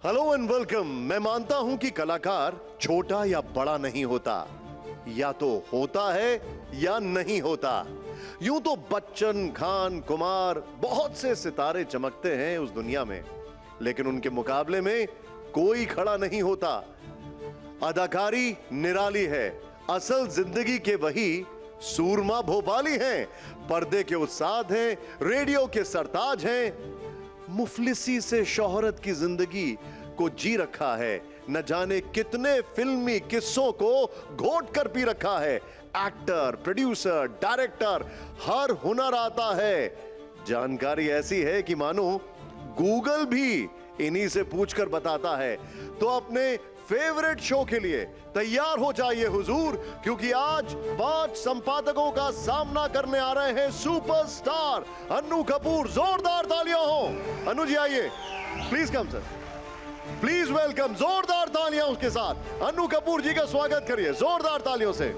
Hello and welcome. मैं मानता हूं कि कलाकार छोटा या बड़ा नहीं होता, या तो होता है या नहीं होता। यूं तो बच्चन, खान, कुमार, बहुत से सितारे चमकते हैं उस दुनिया में, लेकिन उनके मुकाबले में कोई खड़ा नहीं होता। अदाकारी निराली है, असल जिंदगी के वही सूरमा भोपाली हैं, पर्दे के उस्ताद हैं, रेडियो के सरताज हैं। मुफलिसी से शोहरत की जिंदगी को जी रखा है, न जाने कितने फिल्मी किस्सों को घोट कर पी रखा है। एक्टर, प्रोड्यूसर, डायरेक्टर, हर हुनर आता है। जानकारी ऐसी है कि मानो गूगल भी इन्हीं से पूछकर बताता है। तो अपने फेवरेट शो के लिए तैयार हो जाइए हुजूर, क्योंकि आज 5 संपादकों का सामना करने आ रहे हैं सुपरस्टार अन्नू कपूर। जोरदार तालियां हो। अन्नू जी आइए, please come sir, please welcome. जोरदार तालियां उसके साथ अन्नू कपूर जी का स्वागत करिए जोरदार तालियों से।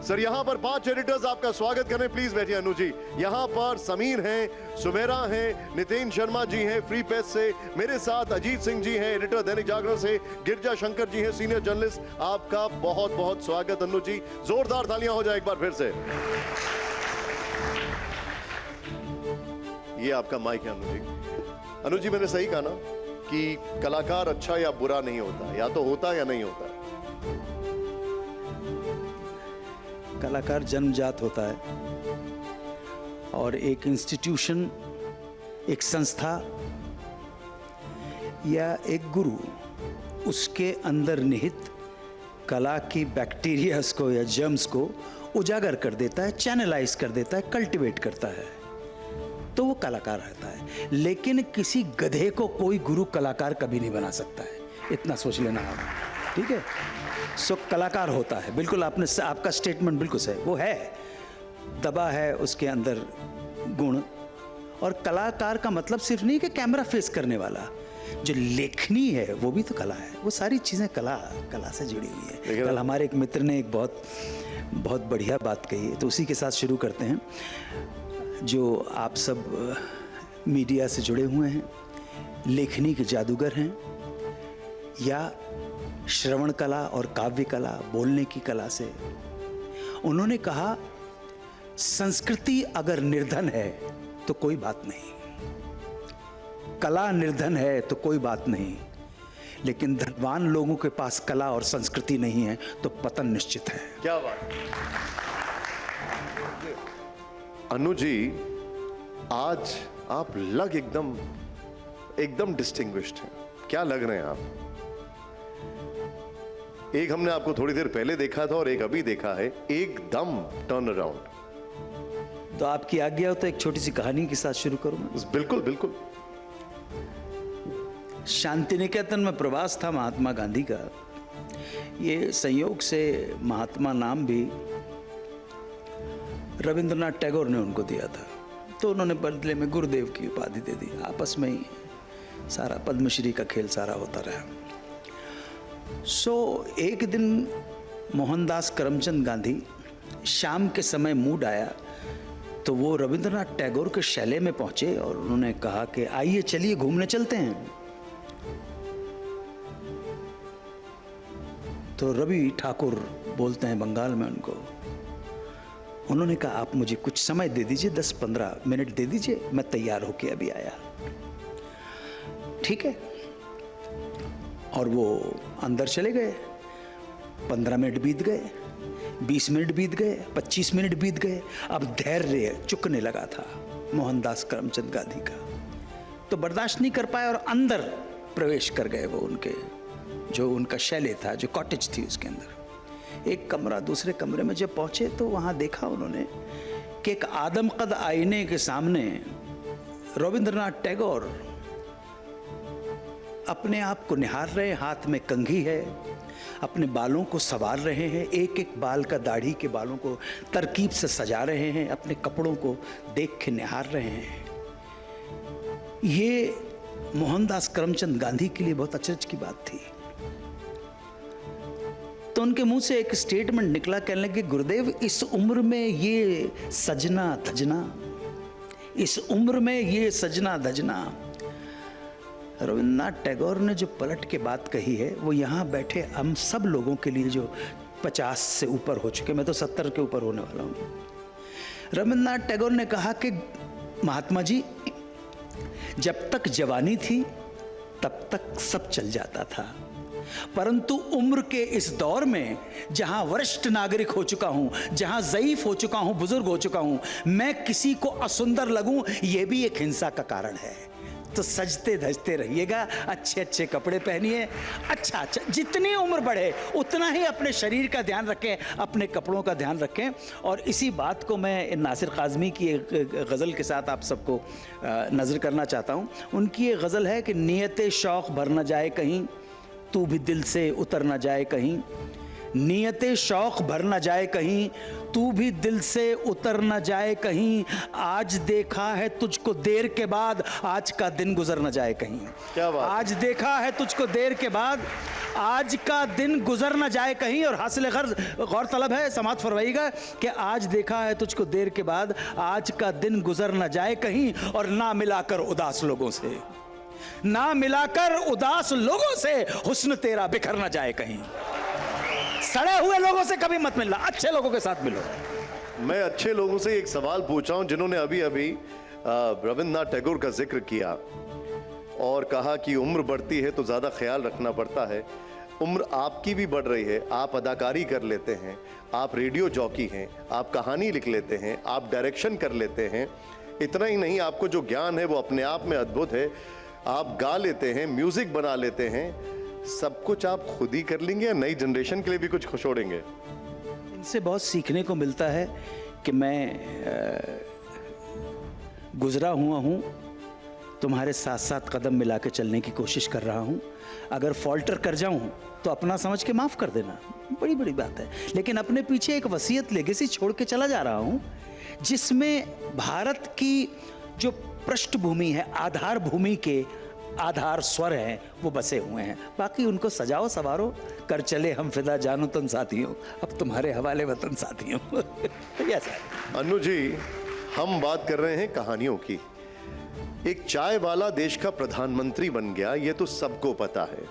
सर यहां पर 5 एडिटर्स आपका स्वागत करें, प्लीज बैठिए अन्नू जी। यहां पर समीर हैं, सुमेरा हैं, नितिन शर्मा जी हैं फ्री प्रेस से, मेरे साथ अजीत सिंह जी हैं एडिटर दैनिक जागरण से, गिरजा शंकर जी हैं सीनियर जर्नलिस्ट। आपका बहुत बहुत स्वागत अन्नू जी। जोरदार तालियां हो जाए एक बार फिर से। ये आपका माइक है अन्नू जी। अन्नू जी मैंने सही कहा ना कि कलाकार अच्छा या बुरा नहीं होता, या तो होता या नहीं होता। कलाकार जन्मजात होता है और एक इंस्टीट्यूशन, एक संस्था या एक गुरु उसके अंदर निहित कला की बैक्टीरियाज को या जर्म्स को उजागर कर देता है, चैनलाइज कर देता है, कल्टीवेट करता है, तो वो कलाकार रहता है। लेकिन किसी गधे को कोई गुरु कलाकार कभी नहीं बना सकता है, इतना सोच लेना आप, ठीक है। सो कलाकार होता है, बिल्कुल आपका स्टेटमेंट बिल्कुल सही, वो है, दबा है उसके अंदर गुण। और कलाकार का मतलब सिर्फ नहीं कि कैमरा फेस करने वाला, जो लेखनी है वो भी तो कला है। वो सारी चीज़ें कला से जुड़ी हुई है। कल हमारे एक मित्र ने एक बहुत बढ़िया बात कही है, तो उसी के साथ शुरू करते हैं। जो आप सब मीडिया से जुड़े हुए हैं, लेखनी के जादूगर हैं या श्रवण कला और काव्य कला, बोलने की कला से, उन्होंने कहा संस्कृति अगर निर्धन है तो कोई बात नहीं, कला निर्धन है तो कोई बात नहीं, लेकिन धनवान लोगों के पास कला और संस्कृति नहीं है तो पतन निश्चित है। क्या बात। अन्नू जी आज आप लग एकदम डिस्टिंग्विश्ड हैं। क्या लग रहे हैं आप? एक हमने आपको थोड़ी देर पहले देखा था और एक अभी देखा है, एकदम टर्न अराउंड। तो आपकी आज्ञा हो तो एक छोटी सी कहानी के साथ शुरू करूं मैं? बिल्कुल बिल्कुल। शांति निकेतन में प्रवास था महात्मा गांधी का। ये संयोग से महात्मा नाम भी रविंद्रनाथ टैगोर ने उनको दिया था, तो उन्होंने बदले में गुरुदेव की उपाधि दे दी। आपस में ही सारा पद्मश्री का खेल सारा होता रहा। एक दिन मोहनदास करमचंद गांधी, शाम के समय मूड आया तो वो रविंद्रनाथ टैगोर के शैले में पहुंचे और उन्होंने कहा कि आइए चलिए घूमने चलते हैं। तो रवि ठाकुर बोलते हैं बंगाल में उनको, उन्होंने कहा आप मुझे कुछ समय दे दीजिए, 10-15 मिनट दे दीजिए, मैं तैयार होके अभी आया। ठीक है। और वो अंदर चले गए। 15 मिनट बीत गए, 20 मिनट बीत गए, 25 मिनट बीत गए। अब धैर्य चुकने लगा था मोहनदास करमचंद गांधी का, तो बर्दाश्त नहीं कर पाए और अंदर प्रवेश कर गए। वो उनके जो उनका शैले था, जो कॉटेज थी, उसके अंदर एक कमरा, दूसरे कमरे में जब पहुंचे तो वहां देखा उन्होंने कि एक आदमकद आईने के सामने रविंद्रनाथ टैगोर अपने आप को निहार रहे, हाथ में कंघी है, अपने बालों को संवार रहे हैं, एक एक बाल का, दाढ़ी के बालों को तरकीब से सजा रहे हैं, अपने कपड़ों को देख के निहार रहे हैं। ये मोहनदास करमचंद गांधी के लिए बहुत अचरज की बात थी। तो उनके मुंह से एक स्टेटमेंट निकला, कहने लगे गुरुदेव इस उम्र में ये सजना धजना, इस उम्र में ये सजना धजना, रविन्द्रनाथ टैगोर ने जो पलट के बात कही है वो यहाँ बैठे हम सब लोगों के लिए जो 50 से ऊपर हो चुके, मैं तो 70 के ऊपर होने वाला हूँ। रविन्द्रनाथ टैगोर ने कहा कि महात्मा जी, जब तक जवानी थी तब तक सब चल जाता था, परंतु उम्र के इस दौर में जहां वरिष्ठ नागरिक हो चुका हूं, जहां ज़ईफ हो चुका हूं, बुजुर्ग हो चुका हूं, मैं किसी को असुंदर लगूं यह भी एक हिंसा का कारण है। तो सजते धजते रहिएगा, अच्छे अच्छे कपड़े पहनिए, अच्छा जितनी उम्र बढ़े उतना ही अपने शरीर का ध्यान रखें, अपने कपड़ों का ध्यान रखें। और इसी बात को मैं नासिर काज़मी की एक गज़ल के साथ आप सबको नज़र करना चाहता हूँ। उनकी ये गज़ल है कि नियत शौक़ भर न जाए कहीं, तू भी दिल से उतर न जाए कहीं। नियत शौक़ भर न जाए कहीं, तू भी दिल से उतर न जाए कहीं। आज देखा है तुझको देर के बाद, आज का दिन गुजर न जाए कहीं। क्या बात? आज देखा है तुझको देर के बाद, आज का दिन गुजर न जाए कहीं। और हासिल गौर तलब है, समात फरमाइएगा कि आज देखा है तुझको देर के बाद, आज का दिन गुजर न जाए कहीं। और ना मिलाकर उदास लोगों से, ना मिलाकर उदास लोगों से हुस्न तेरा बिखर न जाए कहीं। सड़े हुए लोगों से कभी मत मिलना, अच्छे लोगों के साथ मिलो। मैं अच्छे लोगों से एक सवाल पूछा हूं, जिन्होंने अभी अभी रविन्द्रनाथ टैगोर का जिक्र किया और कहा कि उम्र बढ़ती है तो ज़्यादा ख्याल रखना पड़ता है। उम्र आपकी भी बढ़ रही है, आप अदाकारी कर लेते हैं, आप रेडियो जॉकी हैं, आप कहानी लिख लेते हैं, आप डायरेक्शन कर लेते हैं। इतना ही नहीं, आपको जो ज्ञान है वो अपने आप में अद्भुत है। आप गा लेते हैं, म्यूजिक बना लेते हैं, सब कुछ आप खुद ही कर लेंगे या नई जनरेशन के लिए भी कुछ छोड़ेंगे? इनसे बहुत सीखने को मिलता है कि मैं गुजरा हुआ हूँ, तुम्हारे साथ साथ कदम मिला के चलने की कोशिश कर रहा हूँ। अगर फॉल्टर कर जाऊँ तो अपना समझ के माफ़ कर देना, बड़ी बड़ी बात है। लेकिन अपने पीछे एक वसीयत लेगेसी छोड़ के चला जा रहा हूँ, जिसमें भारत की जो पृष्ठभूमि है, आधार भूमि के आधार स्वर हैं, वो बसे हुए हैं। बाकी उनको सजाओ संवारो, कर चले हम फिदा जानो तन साथियों, अब तुम्हारे हवाले वतन साथियों। यस अनु जी, हम बात कर रहे हैं कहानियों की। एक चाय वाला देश का प्रधानमंत्री बन गया, ये तो सबको पता है,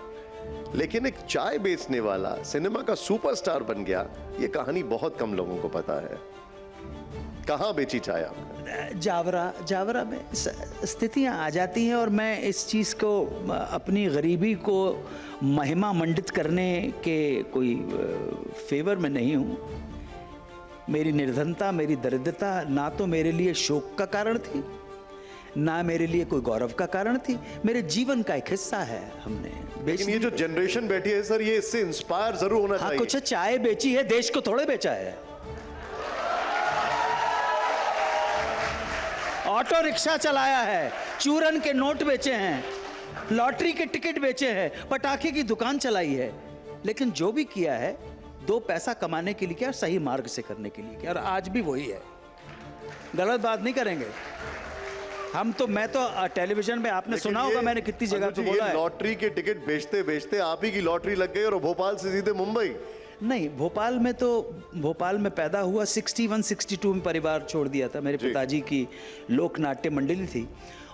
लेकिन एक चाय बेचने वाला सिनेमा का सुपरस्टार बन गया, ये कहानी बहुत कम लोगों को पता है। कहाँ बेची चाय आपने? जावरा में स्थितियाँ आ जाती हैं और मैं इस चीज़ को, अपनी गरीबी को महिमा मंडित करने के कोई फेवर में नहीं हूँ। मेरी निर्धनता, मेरी दरिद्रता ना तो मेरे लिए शोक का कारण थी, ना मेरे लिए कोई गौरव का कारण थी, मेरे जीवन का एक हिस्सा है। हमने लेकिन ये जो जनरेशन बैठी है सर, ये इससे इंस्पायर जरूर होना चाहिए। कुछ चाय बेची है, देश को थोड़े बेचा है। ऑटो रिक्शा चलाया है, चूरन के नोट बेचे हैं, लॉटरी के टिकट बेचे हैं, पटाखे की दुकान चलाई है। लेकिन जो भी किया है, 2 पैसा कमाने के लिए किया, सही मार्ग से करने के लिए किया, और आज भी वही है। गलत बात नहीं करेंगे हम तो। मैं तो टेलीविजन में आपने सुना होगा मैंने कितनी जगह पे बोला है, लॉटरी के टिकट बेचते बेचते आप ही की लॉटरी लग गई और भोपाल से सीधे मुंबई। नहीं, भोपाल में पैदा हुआ, 61-62 में परिवार छोड़ दिया था। मेरे पिताजी की लोक नाट्य मंडली थी,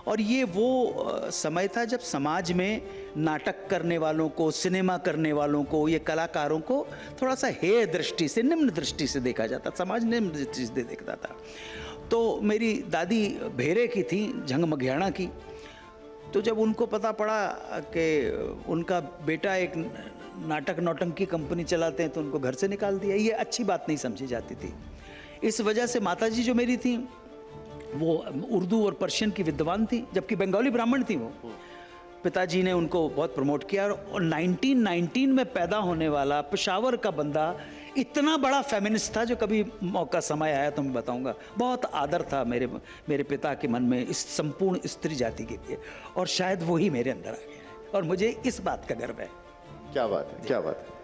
और ये वो समय था जब समाज में नाटक करने वालों को, सिनेमा करने वालों को, ये कलाकारों को थोड़ा सा हेय दृष्टि से, निम्न दृष्टि से देखा जाता, समाज निम्न दृष्टि से देखता था। तो मेरी दादी भेरे की थी, झंगमघियाना की। तो जब उनको पता पड़ा कि उनका बेटा एक नाटक नौटंकी कंपनी चलाते हैं, तो उनको घर से निकाल दिया। ये अच्छी बात नहीं समझी जाती थी। इस वजह से माताजी जो मेरी थी, वो उर्दू और पर्शियन की विद्वान थी, जबकि बंगाली ब्राह्मण थी वो। पिताजी ने उनको बहुत प्रमोट किया, और 1919 में पैदा होने वाला पेशावर का बंदा इतना बड़ा फेमिनिस्ट था, जो कभी मौका समय आया तो मैं बताऊंगा। बहुत आदर था मेरे पिता के मन में इस संपूर्ण स्त्री जाति के लिए, और शायद वही मेरे अंदर आ गया है, और मुझे इस बात का गर्व है। क्या बात है, क्या बात है।